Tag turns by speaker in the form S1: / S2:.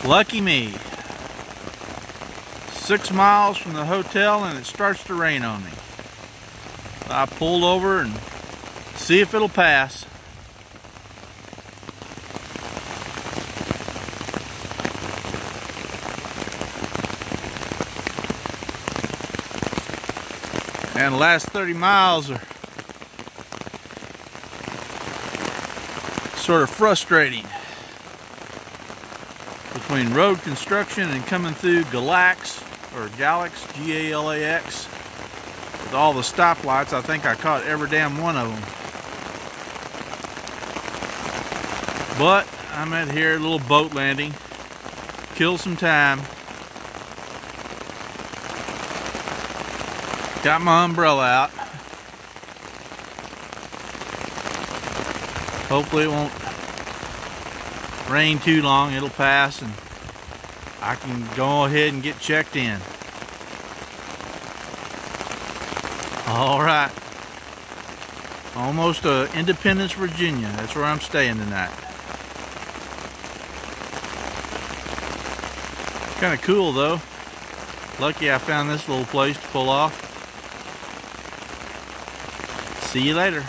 S1: Lucky me. 6 miles from the hotel and it starts to rain on me. I pulled over and see if it'll pass. And the last 30 miles are sort of frustrating. Between road construction and coming through Galax, G-A-L-A-X, with all the stoplights, I think I caught every damn one of them. But I'm at here, a little boat landing, kill some time. Got my umbrella out. Hopefully it won't rain too long, it'll pass and I can go ahead and get checked in. Alright. Almost Independence, Virginia. That's where I'm staying tonight. Kind of cool though. Lucky I found this little place to pull off. See you later.